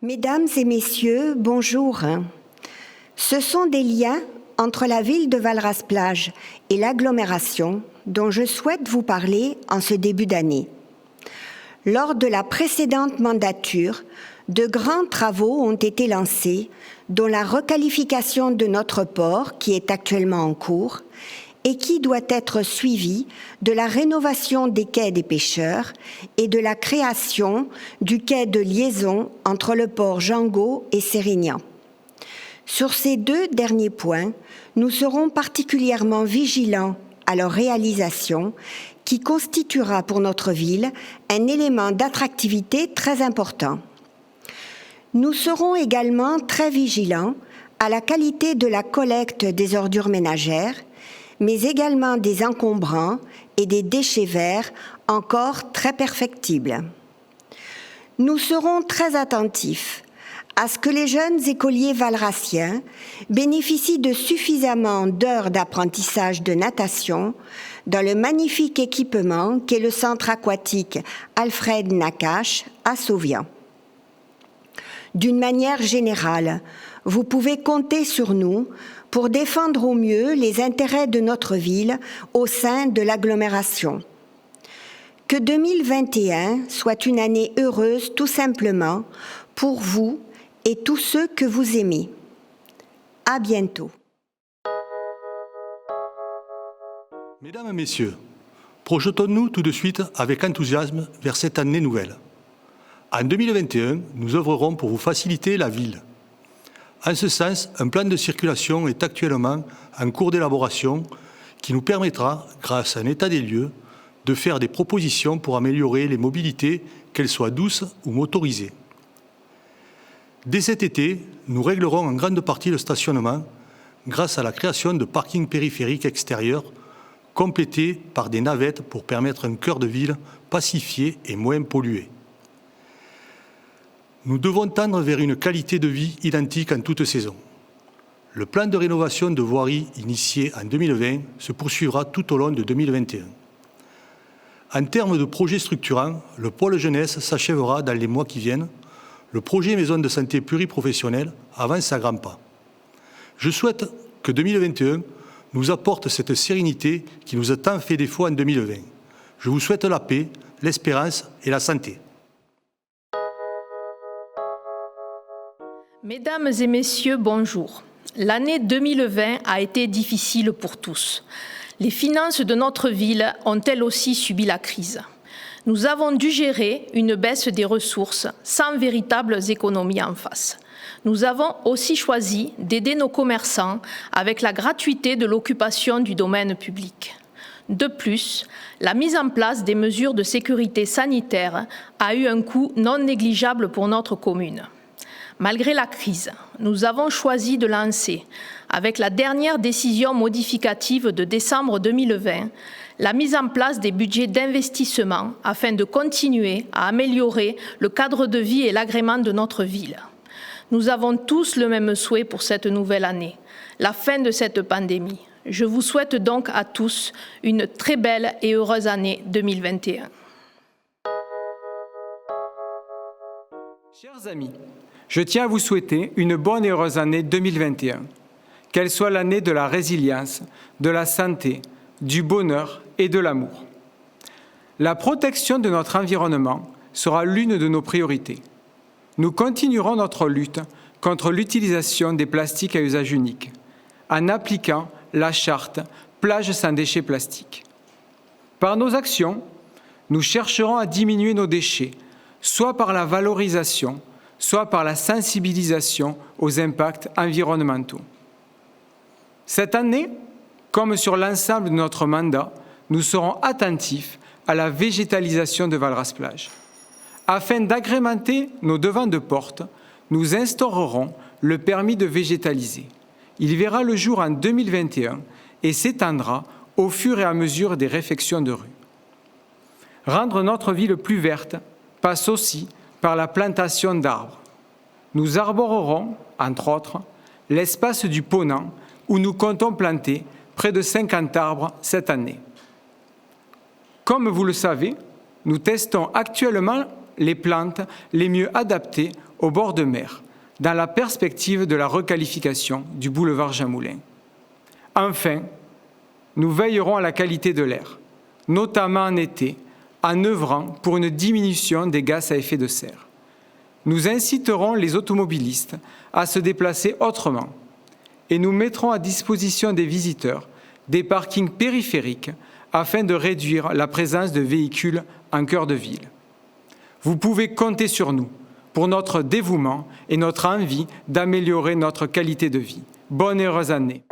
Mesdames et messieurs, bonjour. Ce sont des liens entre la ville de Valras-Plage et l'agglomération dont je souhaite vous parler en ce début d'année. Lors de la précédente mandature, de grands travaux ont été lancés, dont la requalification de notre port, qui est actuellement en cours, et qui doit être suivie de la rénovation des quais des pêcheurs et de la création du quai de liaison entre le port Jango et Sérignan. Sur ces deux derniers points, nous serons particulièrement vigilants à leur réalisation, qui constituera pour notre ville un élément d'attractivité très important. Nous serons également très vigilants à la qualité de la collecte des ordures ménagères, mais également des encombrants et des déchets verts encore très perfectibles. Nous serons très attentifs à ce que les jeunes écoliers valrassiens bénéficient de suffisamment d'heures d'apprentissage de natation dans le magnifique équipement qu'est le centre aquatique Alfred Nakache à Sauvian. D'une manière générale, vous pouvez compter sur nous pour défendre au mieux les intérêts de notre ville au sein de l'agglomération. Que 2021 soit une année heureuse tout simplement pour vous et tous ceux que vous aimez. À bientôt. Mesdames et messieurs, projetons-nous tout de suite avec enthousiasme vers cette année nouvelle. En 2021, nous œuvrerons pour vous faciliter la ville. En ce sens, un plan de circulation est actuellement en cours d'élaboration qui nous permettra, grâce à un état des lieux, de faire des propositions pour améliorer les mobilités, qu'elles soient douces ou motorisées. Dès cet été, nous réglerons en grande partie le stationnement grâce à la création de parkings périphériques extérieurs complétés par des navettes pour permettre un cœur de ville pacifié et moins pollué. Nous devons tendre vers une qualité de vie identique en toute saison. Le plan de rénovation de voirie initié en 2020 se poursuivra tout au long de 2021. En termes de projets structurants, le pôle jeunesse s'achèvera dans les mois qui viennent. Le projet maison de santé pluriprofessionnelle avance à grands pas. Je souhaite que 2021 nous apporte cette sérénité qui nous a tant fait défaut en 2020. Je vous souhaite la paix, l'espérance et la santé. Mesdames et messieurs, bonjour. L'année 2020 a été difficile pour tous. Les finances de notre ville ont elles aussi subi la crise. Nous avons dû gérer une baisse des ressources sans véritables économies en face. Nous avons aussi choisi d'aider nos commerçants avec la gratuité de l'occupation du domaine public. De plus, la mise en place des mesures de sécurité sanitaire a eu un coût non négligeable pour notre commune. Malgré la crise, nous avons choisi de lancer, avec la dernière décision modificative de décembre 2020, la mise en place des budgets d'investissement afin de continuer à améliorer le cadre de vie et l'agrément de notre ville. Nous avons tous le même souhait pour cette nouvelle année, la fin de cette pandémie. Je vous souhaite donc à tous une très belle et heureuse année 2021. Chers amis, je tiens à vous souhaiter une bonne et heureuse année 2021. Qu'elle soit l'année de la résilience, de la santé, du bonheur et de l'amour. La protection de notre environnement sera l'une de nos priorités. Nous continuerons notre lutte contre l'utilisation des plastiques à usage unique, en appliquant la charte Plage sans déchets plastiques. Par nos actions, nous chercherons à diminuer nos déchets, soit par la valorisation, soit par la sensibilisation aux impacts environnementaux. Cette année, comme sur l'ensemble de notre mandat, nous serons attentifs à la végétalisation de Valras-Plage. Afin d'agrémenter nos devants de porte, nous instaurerons le permis de végétaliser. Il verra le jour en 2021 et s'étendra au fur et à mesure des réfections de rue. Rendre notre ville plus verte passe aussi par la plantation d'arbres. Nous arborerons, entre autres, l'espace du Ponant où nous comptons planter près de 50 arbres cette année. Comme vous le savez, nous testons actuellement les plantes les mieux adaptées au bord de mer, dans la perspective de la requalification du boulevard Jean Moulin. Enfin, nous veillerons à la qualité de l'air, notamment en été, en œuvrant pour une diminution des gaz à effet de serre. Nous inciterons les automobilistes à se déplacer autrement et nous mettrons à disposition des visiteurs des parkings périphériques afin de réduire la présence de véhicules en cœur de ville. Vous pouvez compter sur nous pour notre dévouement et notre envie d'améliorer notre qualité de vie. Bonne et heureuse année.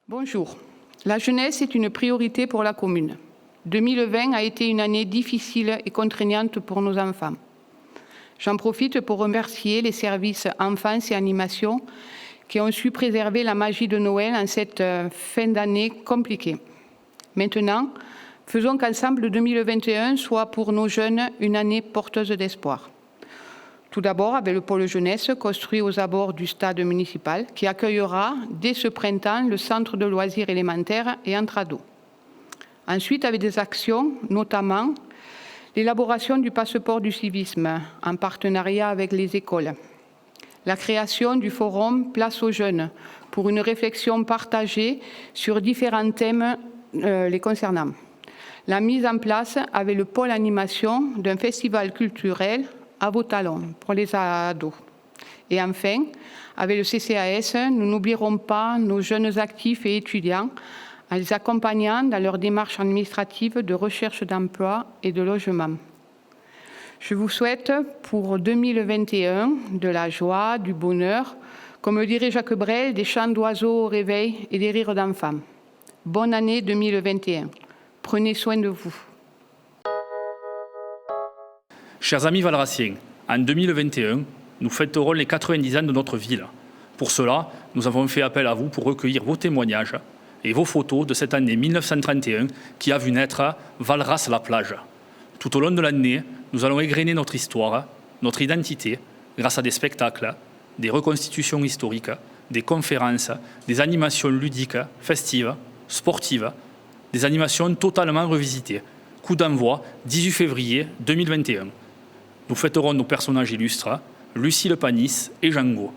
Bonjour. La jeunesse est une priorité pour la commune. 2020 a été une année difficile et contraignante pour nos enfants. J'en profite pour remercier les services enfance et animation qui ont su préserver la magie de Noël en cette fin d'année compliquée. Maintenant, faisons qu'ensemble 2021 soit pour nos jeunes une année porteuse d'espoir. Tout d'abord avec le pôle jeunesse construit aux abords du stade municipal qui accueillera dès ce printemps le centre de loisirs élémentaires et entre ados. Ensuite avec des actions, notamment l'élaboration du passeport du civisme en partenariat avec les écoles, la création du forum Place aux jeunes pour une réflexion partagée sur différents thèmes les concernant, la mise en place avec le pôle animation d'un festival culturel à vos talons pour les ados. Et enfin, avec le CCAS, nous n'oublierons pas nos jeunes actifs et étudiants en les accompagnant dans leur démarche administrative de recherche d'emploi et de logement. Je vous souhaite pour 2021 de la joie, du bonheur, comme le dirait Jacques Brel, des chants d'oiseaux au réveil et des rires d'enfants. Bonne année 2021. Prenez soin de vous. Chers amis valrassiens, en 2021, nous fêterons les 90 ans de notre ville. Pour cela, nous avons fait appel à vous pour recueillir vos témoignages et vos photos de cette année 1931 qui a vu naître Valras-la-Plage. Tout au long de l'année, nous allons égrener notre histoire, notre identité, grâce à des spectacles, des reconstitutions historiques, des conférences, des animations ludiques, festives, sportives, des animations totalement revisitées. Coup d'envoi, 18 février 2021. Nous fêterons nos personnages illustres, Lucie Le Panis et Django.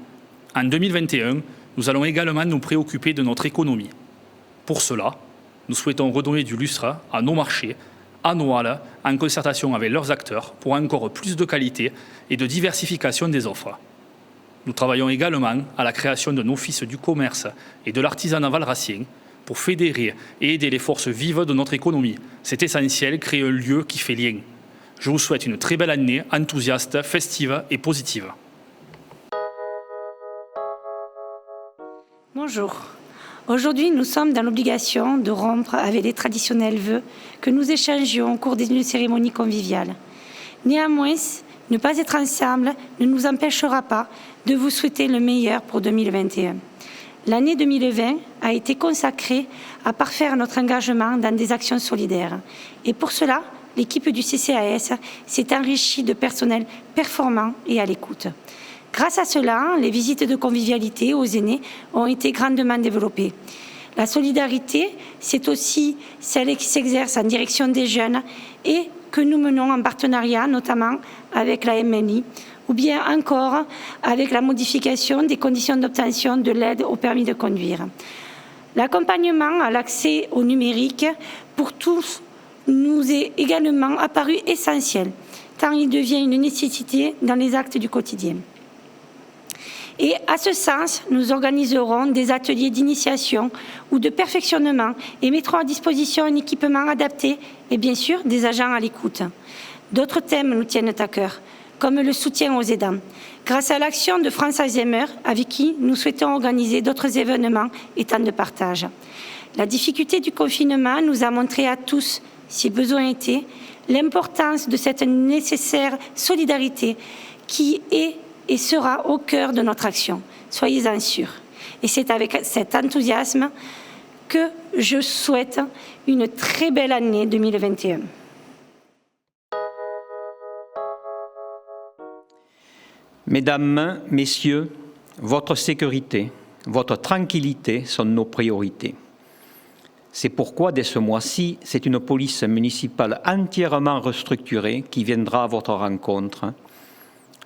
En 2021, nous allons également nous préoccuper de notre économie. Pour cela, nous souhaitons redonner du lustre à nos marchés, à nos halles, en concertation avec leurs acteurs pour encore plus de qualité et de diversification des offres. Nous travaillons également à la création d'un office du commerce et de l'artisanat valrassien pour fédérer et aider les forces vives de notre économie. C'est essentiel, créer un lieu qui fait lien. Je vous souhaite une très belle année, enthousiaste, festive et positive. Bonjour. Aujourd'hui, nous sommes dans l'obligation de rompre avec les traditionnels vœux que nous échangions au cours d'une cérémonie conviviale. Néanmoins, ne pas être ensemble ne nous empêchera pas de vous souhaiter le meilleur pour 2021. L'année 2020 a été consacrée à parfaire notre engagement dans des actions solidaires. Et pour cela, l'équipe du CCAS s'est enrichie de personnel performant et à l'écoute. Grâce à cela, les visites de convivialité aux aînés ont été grandement développées. La solidarité, c'est aussi celle qui s'exerce en direction des jeunes et que nous menons en partenariat, notamment avec la MNI, ou bien encore avec la modification des conditions d'obtention de l'aide au permis de conduire. L'accompagnement à l'accès au numérique pour tous nous est également apparu essentiel, tant il devient une nécessité dans les actes du quotidien. Et à ce sens, nous organiserons des ateliers d'initiation ou de perfectionnement et mettrons à disposition un équipement adapté et bien sûr des agents à l'écoute. D'autres thèmes nous tiennent à cœur, comme le soutien aux aidants, grâce à l'action de France Alzheimer, avec qui nous souhaitons organiser d'autres événements et temps de partage. La difficulté du confinement nous a montré à tous, si besoin était, l'importance de cette nécessaire solidarité qui est et sera au cœur de notre action. Soyez-en sûrs. Et c'est avec cet enthousiasme que je souhaite une très belle année 2021. Mesdames, Messieurs, votre sécurité, votre tranquillité sont nos priorités. C'est pourquoi, dès ce mois-ci, c'est une police municipale entièrement restructurée qui viendra à votre rencontre,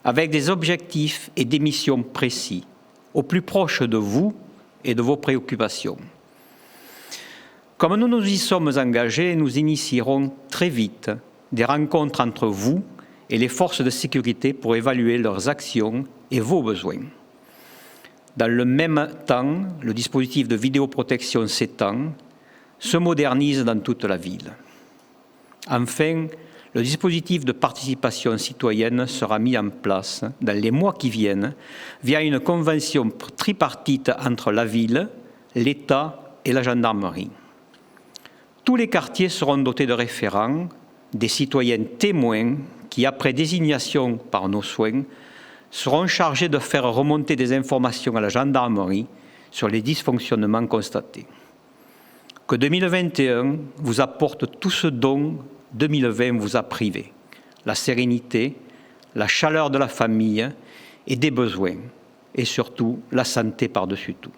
avec des objectifs et des missions précis, au plus proche de vous et de vos préoccupations. Comme nous nous y sommes engagés, nous initierons très vite des rencontres entre vous et les forces de sécurité pour évaluer leurs actions et vos besoins. Dans le même temps, le dispositif de vidéoprotection s'étend, se modernise dans toute la ville. Enfin, le dispositif de participation citoyenne sera mis en place dans les mois qui viennent via une convention tripartite entre la ville, l'État et la gendarmerie. Tous les quartiers seront dotés de référents, des citoyens témoins qui, après désignation par nos soins, seront chargés de faire remonter des informations à la gendarmerie sur les dysfonctionnements constatés. Que 2021 vous apporte tout ce dont 2020 vous a privé, la sérénité, la chaleur de la famille et des besoins, et surtout la santé par-dessus tout.